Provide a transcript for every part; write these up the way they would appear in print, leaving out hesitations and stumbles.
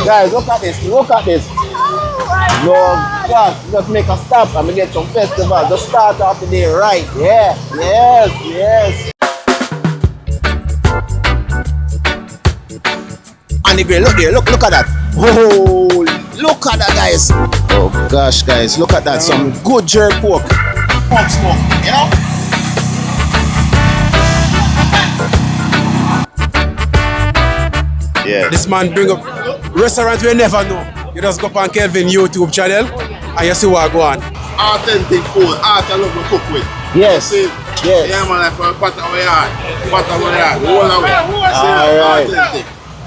Guys, look at this. Look at this. No, gosh, just make a stop and we get some festival. Just start off the day right. Yeah, yes. And the grill, look there, look at that. Oh, look at that, guys. Oh gosh, guys, look at that. Some good jerk pork. Pork smoke, you know? Yeah. This man bring up restaurant we never know. You just go on Kelvin YouTube channel and you see what go on. Authentic food, art I love to cook with. Yes. Yeah, man, like for butter we are. Butter we are. Alright. Authentic.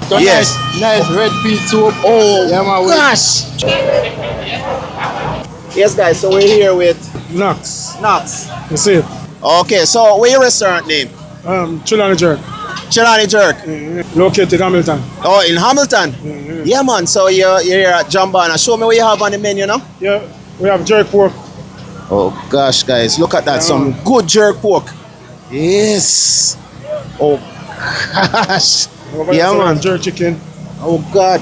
So yes. Nice red pea soup. Oh, yeah, man, gosh. Yes, guys, so we're here with Knox. Knox. You see it? Okay, so what's your restaurant name? Chilani Jerk. Chilani Jerk. Located in Hamilton. Oh, in Hamilton? Yeah, man, so you're here at Jambana. Show me what you have on the menu now. Yeah, we have jerk pork. Oh, gosh, guys, look at that. Some good jerk pork. Yes. Oh, gosh. Yeah, man. Jerk chicken. Oh, God.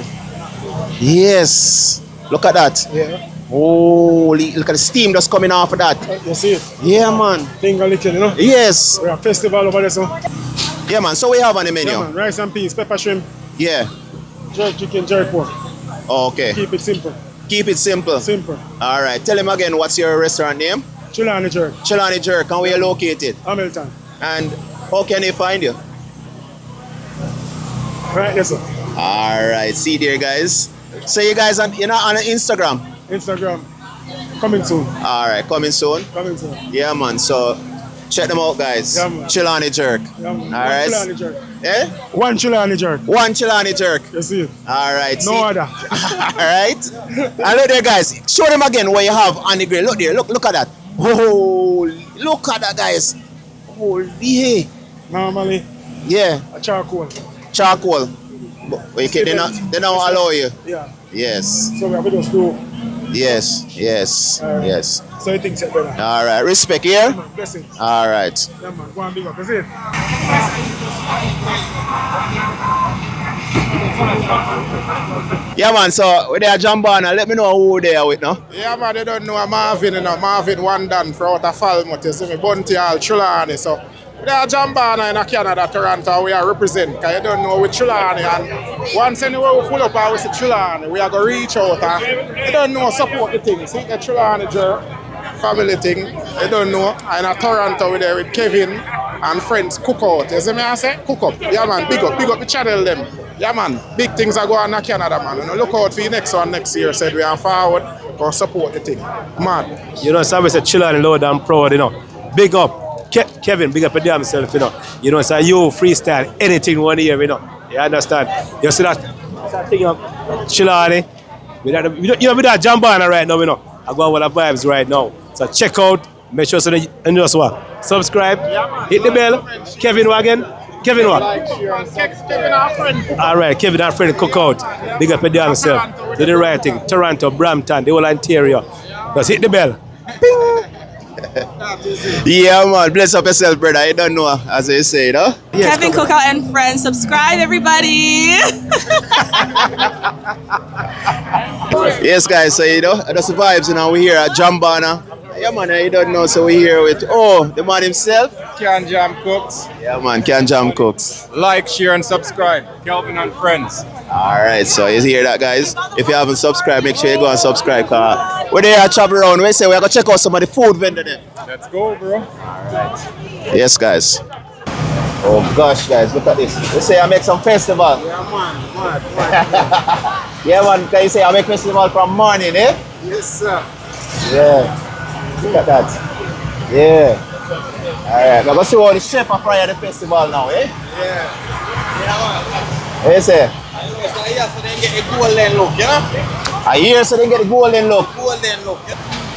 Yes. Look at that. Yeah. Holy, look at the steam just coming off of that. You see it? Yeah, man. Finger licking, you know? Yes. We have festival over there, so. Yeah, man. So we have on the menu? Yeah, man. Rice and peas, pepper shrimp. Yeah. Jerk chicken, jerk pork. Oh, okay. Keep it simple. Keep it simple. Simple. All right. Tell him again, what's your restaurant name? Chilani Jerk. Chilani Jerk. And where you located? Hamilton. And how can they find you? Right there, sir. All right. See there, guys. So you guys, you're not on Instagram? Instagram. Coming soon. All right. Coming soon? Coming soon. Yeah, man. So check them out, guys. Yeah, man. Chilani Jerk. Yeah, man. All right. Chilani Jerk. Eh? One Chilani Jerk. One Chilani Jerk. You see it? All right. No see? other. All right. And look there, guys. Show them again what you have on the grill. Look there. Look at that. Oh, look at that, guys. Holy. Normally, Yeah. a charcoal. Charcoal. But okay, they don't allow you. Yeah. Yes. So we have to just do. Yes. Yes. So you think it's better. All right. Respect here. Yeah, man. Blessings. All right. Yeah, man. Go and big up. You see it? Yeah, man. So with their Jambana, let me know who they are with now. Yeah, man, they don't know Marvin, you know. Marvin one done for out of Falmouth, you see me, Bunty all Chulani. So we are Jambana in Canada, Toronto, we are represent. Because you don't know with Chulani. And once anywhere we pull up and we see Chulani, we are going to reach out and you don't know support the thing. See the Chulani Jerk family thing, you don't know. And in Toronto we're there with Kelvin and friends cook out. You see me I say? Cook up. Yeah man, big up the channel them. Yeah man, big things are going on in Canada man. You know, look out for the next one next year. Said we are forward, go support the thing. Man. You know, so we say Chilani loud and proud, you know. Big up. Kevin, big up your damn self, you know. You know, so you freestyle anything one year, you know. You understand? You see that thing of Chilani. You know, with that Jambana right now, you know. I go with the vibes right now. So check out, make sure so that you know what. Subscribe, hit the bell. Kevin Wagon. Kevin what? Kevin our friend. Alright, Kevin our friend cook out. Big up your damn self. Do the right thing. Toronto, Brampton, the whole Ontario. Just hit the bell. Ping! Yeah, man. Bless up yourself, brother. You don't know, as they say, you know? Yes, Kevin Cookout and Friends. Subscribe, everybody. Yes, guys. So, you know, that's the vibes, you know. We're here at Jambana. Yeah, man. You don't know, so we're here with, the man himself. Can Jam Cooks. Yeah, man. Can Jam Cooks. Like, share, and subscribe. Kelvin and Friends. All right. So, you hear that, guys? If you haven't subscribed, make sure you go and subscribe. We're there at travel around. We say we're going to check out some of the food vendor there. Let's go, bro. All right. Yes, guys. Oh, gosh, guys. Look at this. They say I make some festival. Yeah man. Yeah, man. Can you say I make festival from morning, eh? Yes sir. Yeah. Look at that. Yeah. Alright, we're going to see how the chef are frying the festival now, eh? Yeah. What you say? So they get a golden look, you know? A year so they get the golden look. Golden look.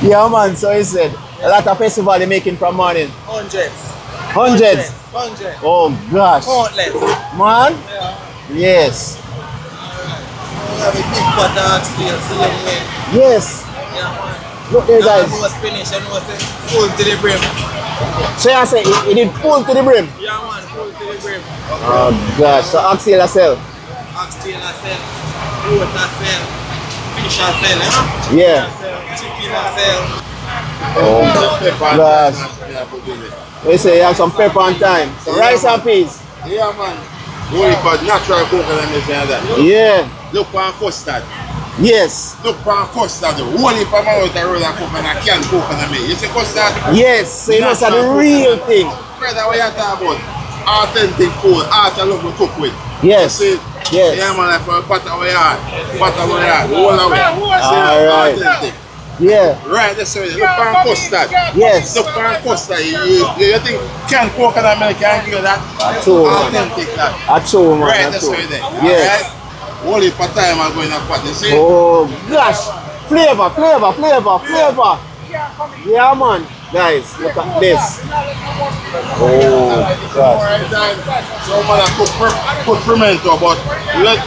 Yeah, man, so he said, a lot of festival they making from morning. Hundreds. Hundreds? Hundreds. Oh, gosh. Countless. Man? Yeah. Yes. We have a big pot of steel, same way. Yes. Yeah, man. Look there, guys. Now was finished and was full to the brim. So you say it did full to the brim? Yeah, man, full to the brim. Oh, gosh. So Axel yourself. Oxtail, I said. Yeah. Oh, gosh. We say you have some pepper and thyme. Some rice and peas. Yeah, man. Only for natural coconut milk and that. Yeah. Look for custard. Yes. Look for custard. Only for my out the road and coconut can coconut milk. You see custard? Yes. So you know it's the real thing. Brother, what you talking about? Authentic food. Art and love we cook with. Yes. You see? Yes. Yeah, man. Like for butter we are. Butter we are. All away. Alright. Authentic. Yeah. Right, that's right. Look for custard. Yes. Look for custard. You think can coconut milk can give you that? True, man. Authentic that. True, man. Right, that's True. right there. Yes. Right? Only for time I'm going to pot, you see? Oh gosh. Flavor. Yeah, man. Guys, look at this. Oh gosh. So man, I put pimento, but let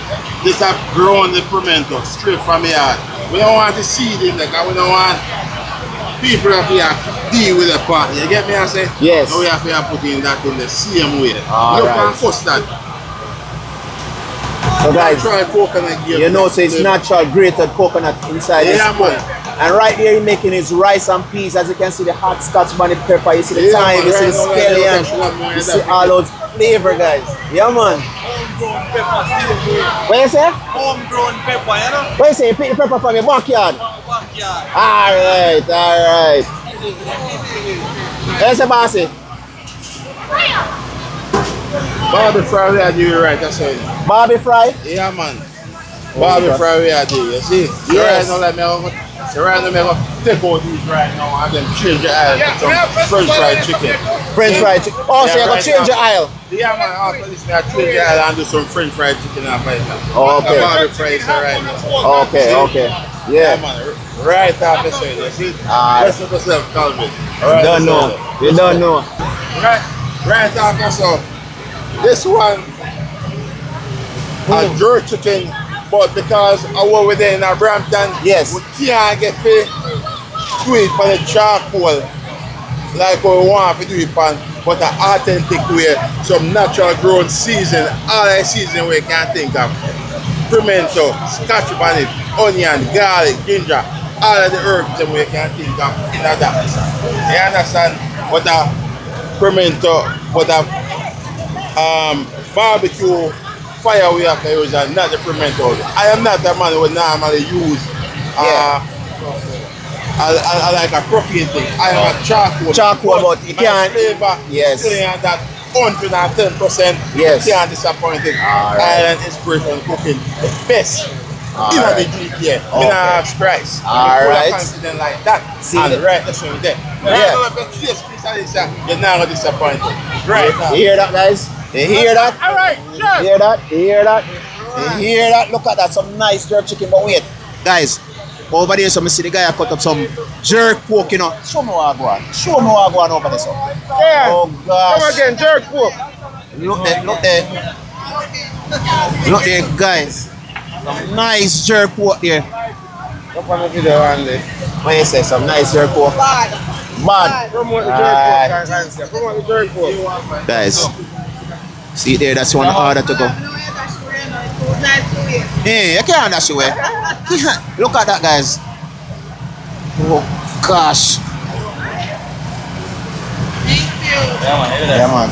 this have grown the pimento straight from the yard. We don't want the seed in there, because we don't want people up here deal with the pot. You get me? I say? Yes. Now we have to put in that in the same way. All Look right. at custard. So guys, Try coconut here. you know, so it's natural grated coconut inside this Yeah, spoon. man. And right there, you're making his rice and peas. As you can see, the hot scotch bonnet pepper. You see the Yeah, thyme, man, you see the right now, scallion, you see all those flavor, guys. Yeah, man. What you say? Homegrown pepper, you know? What you say? You pick the pepper from your backyard? Backyard. Alright. What you say, bossy? Barbie fry we are doing right, that's it. Barbie fry? Yeah, man. Barbie fry we are doing, you see? So Yes. right now, let me take out these right now and then change the aisle to some French fried chicken. French fried chicken. Oh, so Yeah, you're going right to change now. your aisle? Yeah, man, after this, I change the aisle and do some French fried chicken after that. Oh, okay. Barbie fry is right now. Okay. Yeah, Yeah. man. Right after this, you see? Rest of yourself, Kelvin. You don't know. You don't know. Right after so. This one, a jerk chicken, but because I was within a Brampton, Yes. we can't get to do it for the charcoal like we want to do it on, but an authentic way, some natural grown season, all the season we can think of. Pimento, scotch bonnet, onion, garlic, ginger, all of the herbs that we can think of in that. You understand? But a pimento, but a barbecue fire we have to use and not the pimento. I am not a man who would normally use I like a propane thing. I am a charcoal. Charcoal, but you can't. Flavor, Yes. that 110%. Yes. You can't disappoint it. All right. Island inspiration cooking the best. All You know right. the drink here. Okay. You know have price. All right. Confident like that. See and it. right, that's what we there. Yeah. You're not gonna disappoint. Right now. You hear that, guys? You hear that? All right, sure. You hear that? You hear that? You hear that? Look at that, some nice jerk chicken. But wait, guys, over there, so I see the guy cut up some jerk pork, you know. Show me what I go on. Show me what I go on over there, so. Yeah. Oh gosh. Come again, jerk pork. Look there. Look there, guys. Some nice jerk pork there. Come on the video on there. What you say? Some nice jerk pork. Bad. Promote the jerk Alright. pork, guys. Promote the jerk pork. Guys, see there, that's one order to go. Hey, you can't dash away. Look at that, guys. Oh gosh. Yeah, man.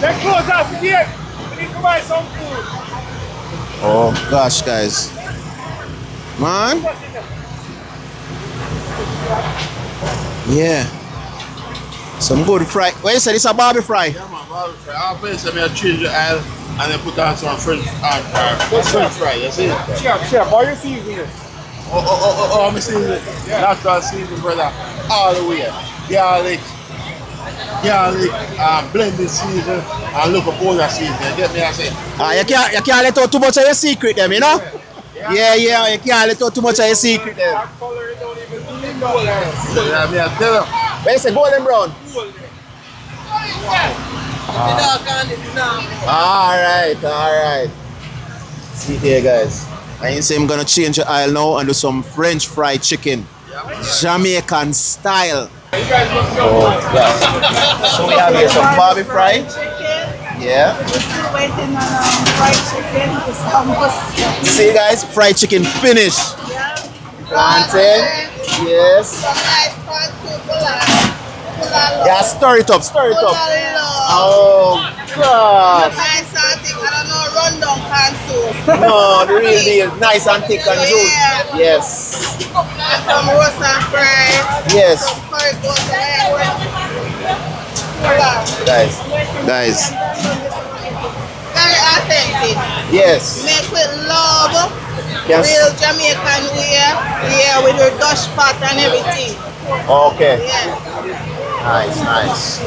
Let's close out the gate. We need to buy some food. Oh gosh, guys. Man. Yeah. Some good fry. What you say? This a Barbie fry? Yeah, man, Barbie fry. I'll place them here, change the aisle, and then put on some French fry. You see? Chef, all you seasoning? Oh, I'm seasoning it. Natural seasoning, brother. All the way. Garlic, blended season, and look up all that season. You get me? I say. You can't let out too much of your secret, them, you know? Yeah, you can't let out too much of your secret, them. That color it don't even do it no yeah, me, I tell you. What you say? Golden brown? Alright. See here, guys. I say I'm gonna change the aisle now and do some French fried chicken. Jamaican style. Oh, yeah. So we have here some Barbie fry. Yeah. We're still waiting on fried chicken. It's almost. See guys, fried chicken finish. Yeah. Plantain. Yes. Yeah, stir it up, stir it up. Oh God. Nice and thick. I don't know, rundown can soup. No, the real deal. Nice and thick and juicy. Yes. Some roast and fried. Yes. Some curry goat Guys. Very authentic. Yes. Make with love. Yes. Real Jamaican way. Yeah, with your Dutch pot and everything. Okay. Yeah. Nice.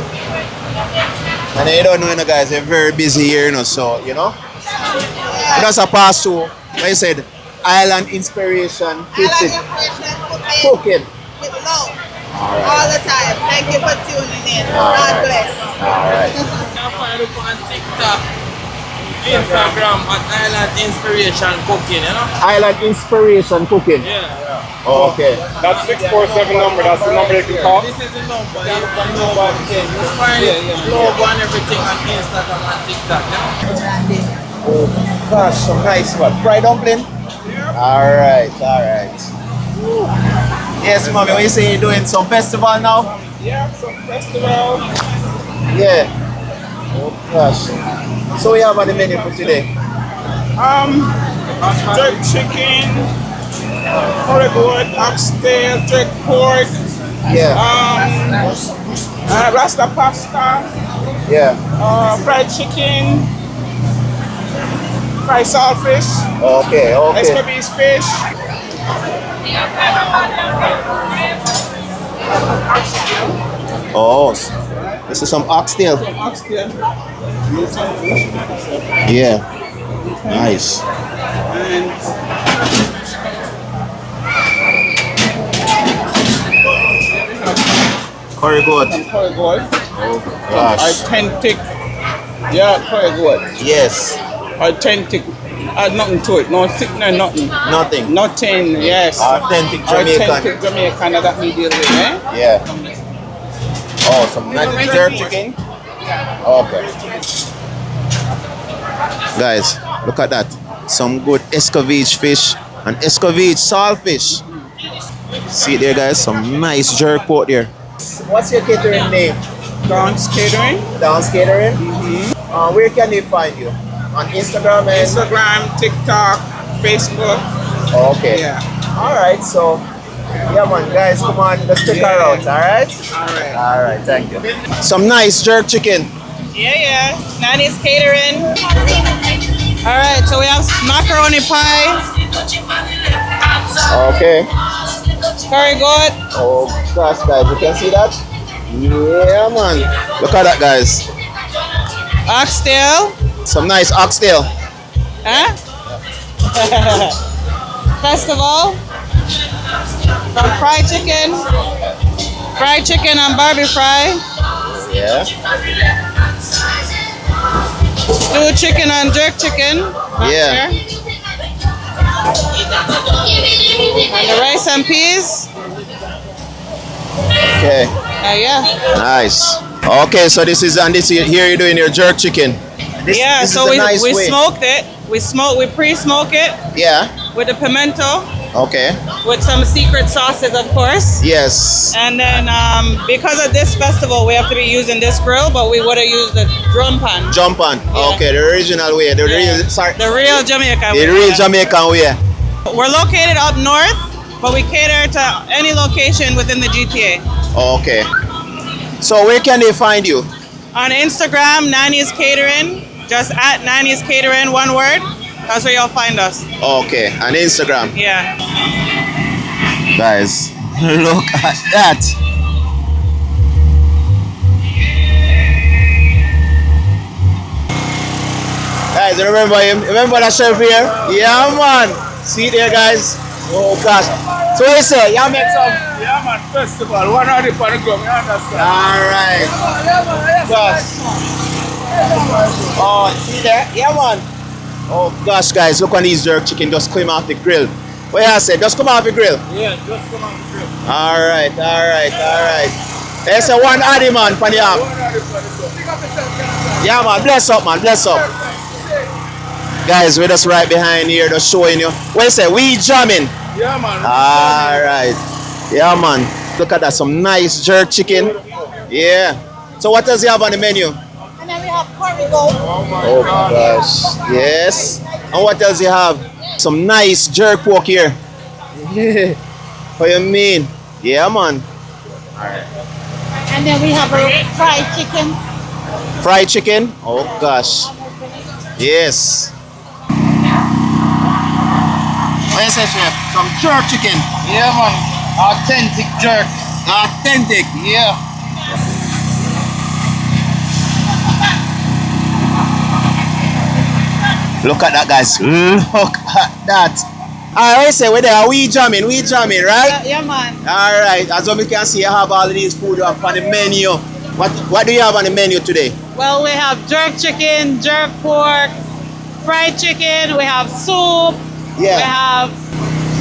And you don't know, guys, they're very busy here, so, That's a pass through. Like I said, Island Inspiration Kitchen. Cooking. With love. All the time. Thank you for tuning in. God bless. All right. Find it on TikTok, Instagram at Island Inspiration Cooking, Island Inspiration Cooking. Yeah. Okay. That's 647 number. That's the number they can call. This is the number. You find it, love and everything on Instagram and TikTok, Oh gosh, some nice one. Fried dumpling? All right. Yes, mommy, what you say you're doing some festival now? Yeah, some festival. Yeah. Oh gosh. So we have on the menu for today? Jerk chicken, curry goat, oxtail, jerk pork, Yeah. rasta pasta, Yeah. fried chicken, fried saltfish, Okay. escabeche fish. Oh, this is some oxtail. Oxtail. Yeah. Nice. Curry goat. Curry goat. Gosh. Authentic. Yeah, curry goat. Yes. Authentic. Add nothing to it. No thickener, nothing. Nothing. Nothing, yes. Authentic Jamaican. Authentic Jamaican that we deal with, eh? Yeah. Oh, some nice jerk chicken. Okay. Guys, look at that. Some good escabeche fish and escabeche saltfish. See there, guys, some nice jerk pork there. What's your catering name? Dance catering. Dance Catering? Where can they find you? On Instagram and... Instagram, TikTok, Facebook. Okay. Yeah. Alright, so... Yeah man, guys, come on, let's check her out, alright? Alright. Alright, thank you. Some nice jerk chicken. Yeah. Nanny's catering. All right, so we have macaroni pie, Okay. curry goat, Oh gosh, guys, you can see that? Yeah man. Look at that, guys. oxtail, Some nice oxtail. huh? Festival, some fried chicken and barbie fry, Yeah. stewed chicken and jerk chicken. Yeah. And the rice and peas. Okay. Yeah. Nice. Okay, so this is here you're doing your jerk chicken. This So is a nice we way. smoked it. We pre-smoke it Yeah. with the pimento, Okay. with some secret sauces, of course. Yes. And then because of this festival, we have to be using this grill, but we would have used the drum pan. Jump on. Yeah. Okay, the original way. The real Jamaican the way. real Jamaican way. We're located up north, but we cater to any location within the GTA. Okay. So where can they find you? On Instagram, Nanny's Catering, just at Nanny's Catering, one word. That's where you'll find us. Okay, on Instagram. Yeah. Guys, look at that. Guys, remember him? Remember that chef here? Yeah, man. See there, guys? Oh, gosh. So what you say? You make some? Yeah, man, festival. One of the party go, you understand? All right. Gosh. Oh, see there? Yeah, man. Oh, gosh, guys. Look on these jerk chicken just came off the grill. What you say? Just come off the grill? Yeah, just come on the grill. All right, all right, all right. There's a one addy man for the app. One of the party go. Pick up yourself, Yeah, man. Bless up, man. Bless up. Guys, we're just right behind here, just showing you. What you say? We jamming. Yeah, man. All right. Yeah, man. Look at that. Some nice jerk chicken. Yeah. So what does he have on the menu? And then we have curry goat. Oh my gosh. Yes. And what else you have? Some nice jerk pork here. Yeah. What you mean? Yeah, man. And then we have a fried chicken. Fried chicken? Oh gosh. Yes. What you say, chef? Some jerk chicken. Yeah, man. Authentic jerk. Authentic. Yeah. Look at that, guys. Look at that. Alright, say we're there. We jamming, right? Yeah, man. Alright, as we can see, I have all of these food up on the menu. What do you have on the menu today? Well, we have jerk chicken, jerk pork, fried chicken, we have soup, Yeah. we have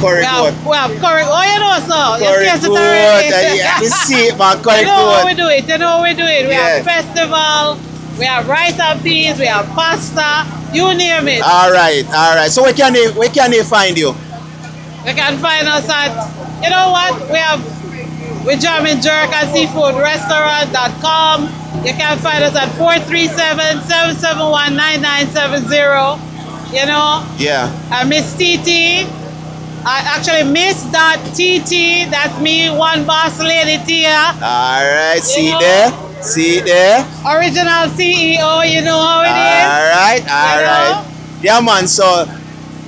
Curry goat. we have curry. Oh, you know, so Curry you taste it goat. already. Yeah, you see it, man. Curry You know how we goat. do it. You know how we do it. We Yeah. have festival, we have rice and peas, we have pasta, you name it. Alright. So where can they find you? You can find us at, you know what? We German Jerk and Seafood Restaurant.com. You can find us at 437-771-9970. You know? Yeah. Miss TT. Actually, Miss.TT. That's me, one boss lady Tia. Alright, see know? there? See there? Original CEO, you know how it is. Alright. Yeah, man. So,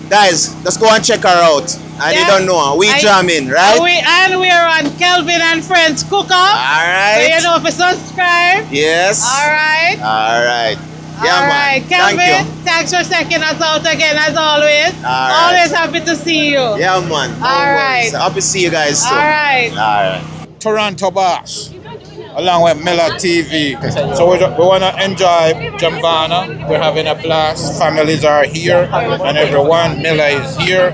guys, let's go and check her out. And you don't know, we jamming, right? And we're on Kelvin and Friends Cook Up. Alright. So you know if you subscribe. Yes. Alright. Yeah, Alright, man. Kelvin, Thank you. thanks for checking us out again as always. Alright. Always happy to see you. Yeah, man. Alright. So happy to see you guys soon. Alright. Toronto Boss, along with Miller TV. So we want to enjoy Jambana. We're having a blast. Families are here and everyone. Miller is here.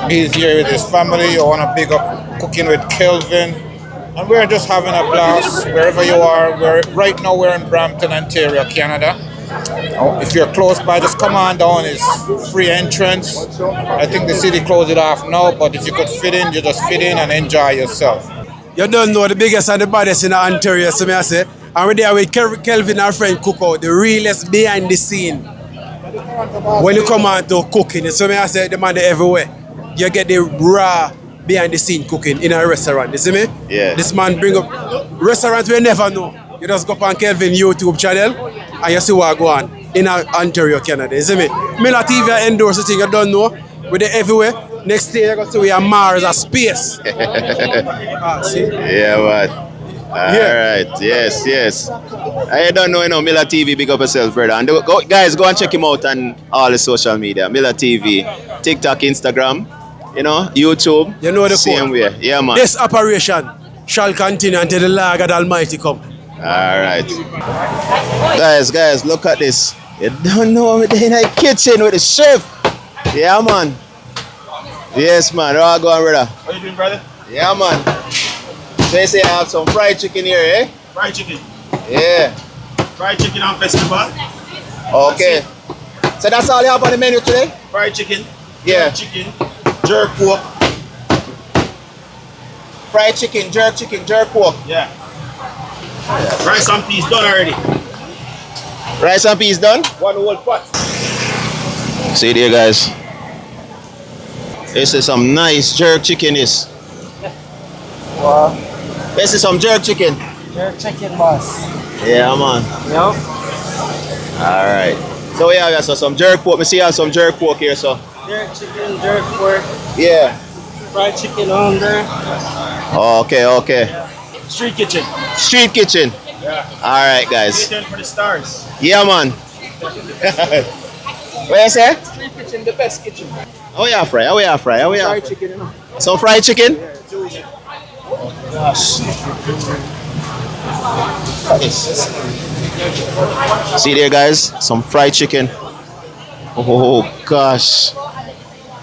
He's here with his family. I want to big up Cooking with Kelvin. And we're just having a blast wherever you are. Right now we're in Brampton, Ontario, Canada. If you're close by, just come on down. It's free entrance. I think the city closed it off now, but if you could fit in, you just fit in and enjoy yourself. You don't know the biggest and the baddest in Ontario, so I say. And we're there with Kelvin and friend Cookout, the realest behind the scene. When you come on to cooking, so I say the man everywhere. You get the raw behind the scene cooking in a restaurant. You see me? Yeah. This man bring up restaurants we never know. You just go on Kelvin YouTube channel and you see what go on in Ontario, Canada. You see me? Miller TV endorse the thing you don't know. We're there everywhere. Next day you're going to see we are Mars, a space. See? Yeah, man. Alright, yes. I don't know, Miller TV, big up yourself, brother. And guys, go and check him out on all the social media. Miller TV, TikTok, Instagram, YouTube. You know the same code. way. Yeah, man. This operation shall continue until the Lord God Almighty come. Alright. Guys, look at this. You don't know me in the kitchen with the chef. Yeah, man. Yes, man. How go on, brother? What you doing, brother? Yeah, man. So you say I have some fried chicken here, eh? Fried chicken. Yeah. Fried chicken on festival. Okay. So that's all you have on the menu today? Fried chicken. Yeah. Jerk chicken. Jerk pork. Fried chicken, jerk pork. Yeah. Rice and peas done already. Rice and peas done? One whole pot. See there, guys. This is some nice jerk chicken. This. Wow. This is some jerk chicken. Jerk chicken, boss. Yeah, man. Yep. Alright. So we have some jerk pork. Me see you have some jerk pork here, so. Jerk chicken, jerk pork, Yeah. fried chicken on there. Okay. Street kitchen. Street kitchen. Yeah. Alright, guys. Stay tuned for the stars. Yeah, man. What you say? Street kitchen, the best kitchen. How you fry? Fried chicken, you know. Some fried chicken? Yeah, juicy. Gosh. Yes. See there, guys? Some fried chicken. Oh, gosh.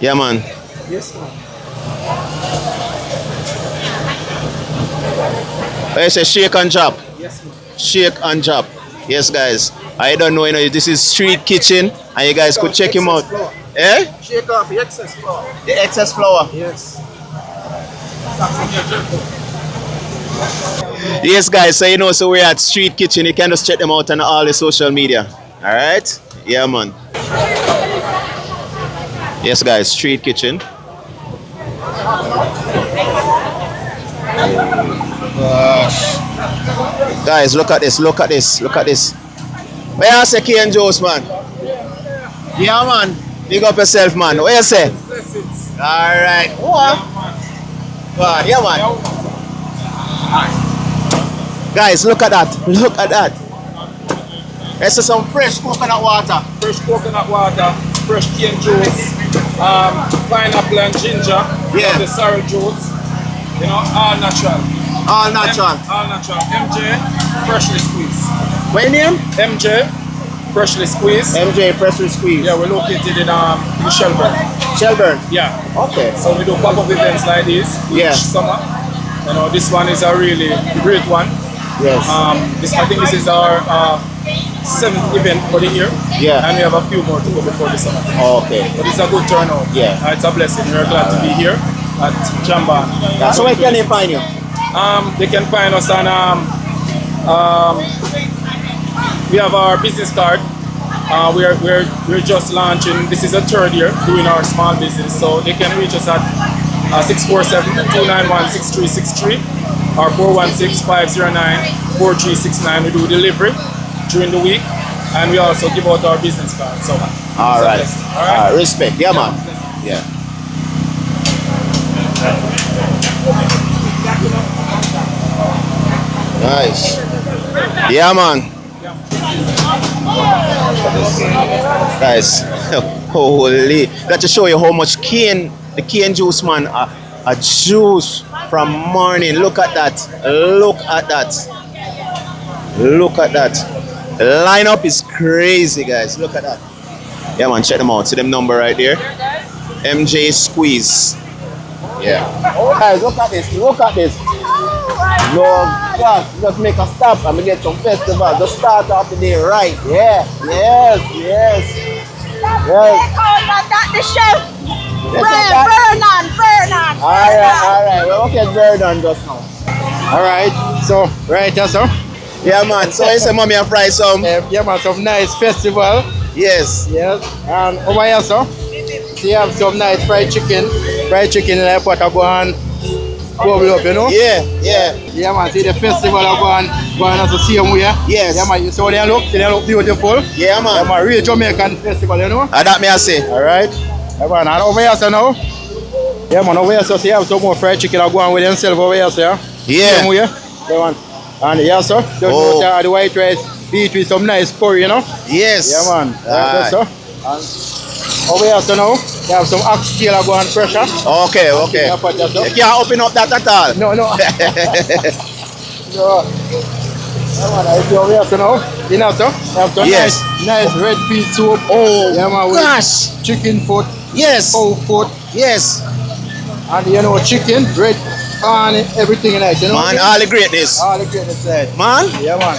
Yeah, man. Yes, man. I say shake and chop. Yes, man. Shake and chop. Yes, guys. I don't know, this is Street Kitchen, and you guys could check him out. Eh? Shake off the excess flour. The excess flour. Yes. Yes, guys. So so we're at Street Kitchen. You can just check them out on all the social media. All right? Yeah, man. Yes, guys. Street Kitchen. Gosh. Guys, look at this. Look at this. Look at this. Where you say K and Joe's, man? Yeah, man. Big up yourself, man. What you say? All right. What? God, yeah, man. Guys, look at that. Look at that. This is some fresh coconut water. Fresh coconut water, fresh cane juice, pineapple and ginger. Yeah. The sorrel juice. You know, all natural. All natural. All natural. MJ, freshly squeezed. What your name? MJ, freshly squeezed. MJ Freshly Squeezed. Yeah, we're located in Shelburne. Shelburne. Yeah. Okay. So we do pop-up events like this Yeah. each summer. You know, this one is a really great one. Yes. I think this is our 7th event for the year. Yeah. And we have a few more to go before the summer. Okay. But it's a good turnout. Yeah. It's a blessing. We're glad to be here at Jambana. Yeah, so where can they find you? They can find us on we have our business card. We're just launching. This is a 3rd year doing our small business. So they can reach us at 647-291-6363 or 416-509-4369. We do delivery during the week, and we also give out our business card. So All right. all right. Respect. Yeah, man. Yeah. Nice. Yeah, man. Guys, holy. Got to show you how much the cane juice, man. A juice from morning. Look at that. Look at that. Look at that. The lineup is crazy, guys. Look at that. Yeah, man, check them out. See them number right there. MJ Squeeze. Yeah. Guys, look at this. Look at this. No, God, just make a stop and we get some festival. Just start off the day right. Yeah. Yes. Yes. Yes. That the chef. Vernon. Alright. Well, okay, Vernon just now. Alright, so right here, so. Yeah, man. So I say, mommy, I fry some. Yeah, man, some nice festival. Yes. Yes. And over here, so. So you have some nice fried chicken. Fried chicken in the pot of go and bubble up, you know? Yeah. Yeah, man, see the festival of go and as the same way. Yes. Yeah, man, so they look beautiful. Yeah, man. Yeah, man, real Jamaican festival, you know? That me I say. Alright. Yeah, man, and over here, so now. Yeah, man, over here, so you have some more fried chicken go on with themselves over here, so yeah. Yeah. Same way. Yeah, man. And yeah, so, the white rice beat with some nice curry, you know? Yes. Yeah, man. Alright. So. And over here, so now, you have some oxtail go on pressure. Okay. You can't open up that at all. No. No. Yeah, man, I see over here, so now, you know, so, you have some Yes. nice red pea soup. Oh, yeah, man, with gosh. chicken foot, Yes. cow foot, Yes. and you know, chicken, red, and everything in it, you know? Man, all the greatness. All the greatness there. Man, Yeah, man.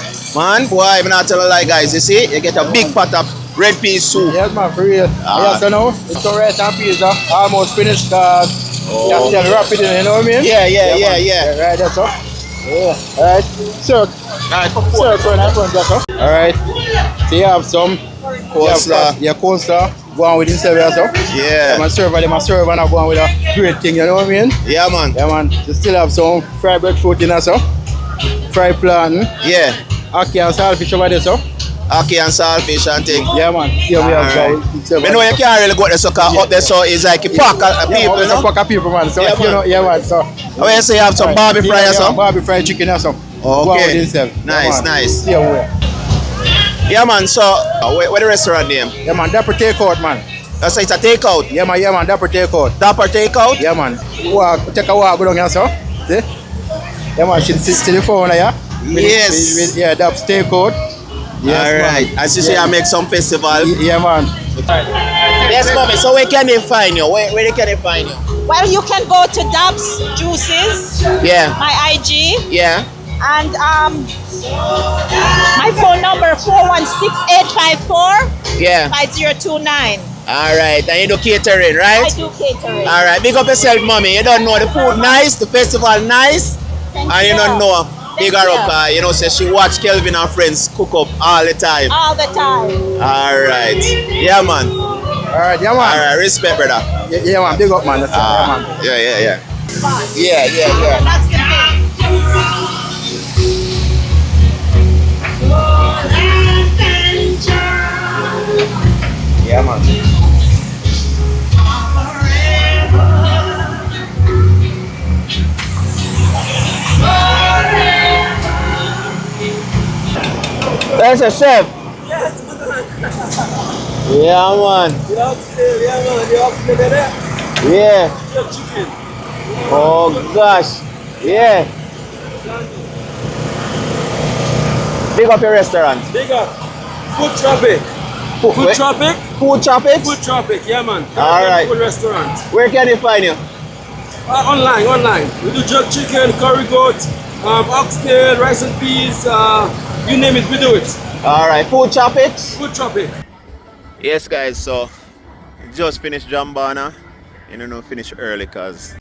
boy, I'm not telling a lie, guys. You see, you get a big pot of red pea soup. Yes, man, for real. Yeah, so now, it's all rice and peas, almost finished, you have to wrap it in, you know what I mean? Yeah. Right, that's all. Yeah, alright. Circle in front, that's all. Alright. So you have some Coleslaw. Yeah, coleslaw. Go on with this area, so. Yeah. I'm serve and I go on with a great thing, you know what I mean? Yeah, man. Yeah, man. You still have some fried breadfruit in there, so. Fried plantain. Yeah. Ackee and saltfish over there, so. Ackee and saltfish and thing. Yeah, man. Yeah, we have You know you can't really go to the soccer up there, so it's like a pack of people, you it's a know? pack of people, man. So, Yeah, you know, man. yeah, man. So. Oh, you say you have some Barbie fry or something? Barbie fried chicken or something. Go on with Okay. himself. Nice. Yeah, man. Yeah, man. So, where the restaurant name? Yeah, man. Dapper takeout, man. That's it's a takeout. Yeah, man. Dapper takeout. Dapper takeout? Yeah, man. Take a walk, go down here, so. See? Yeah, man. She sits in the phone, yeah? Yes. Yeah, Dapper takeout. Yes, all right. man. As you say, I make some festival. Yeah, man. Yes, mommy. So where can they find you? Where can they find you? Well, you can go to Dabs Juices, Yeah. my IG, Yeah. And my phone number 416-854-5029. Yeah. All right, and you do catering, right? I do catering. All right, big up yourself, mommy. You don't know the food nice, the festival nice, and you don't know. Big her up, you know, say she watch Kelvin and friends cook up all the time. All the time. All right, yeah, man. All right, yeah, man. All right, respect, brother. Yeah, man. Big up, man. That's yeah, man. Yeah. That's the thing. Yeah, man. There's a chef. Yes, Yeah, man. the oxtail, the oxtail there. Yeah. Your chicken. Oh gosh. Yeah. Big up your restaurant. Big up. Food Tropic. Food Tropic? Food Tropic? Food Tropic, yeah, man. All right. Food restaurant. Where can they find you? Online. We do jerk chicken, curry goat, oxtail, rice and peas, you name it, we do it. All right. Food Tropics? Food Tropic. Yes, guys. So, just finished Jambana. You know, finish early because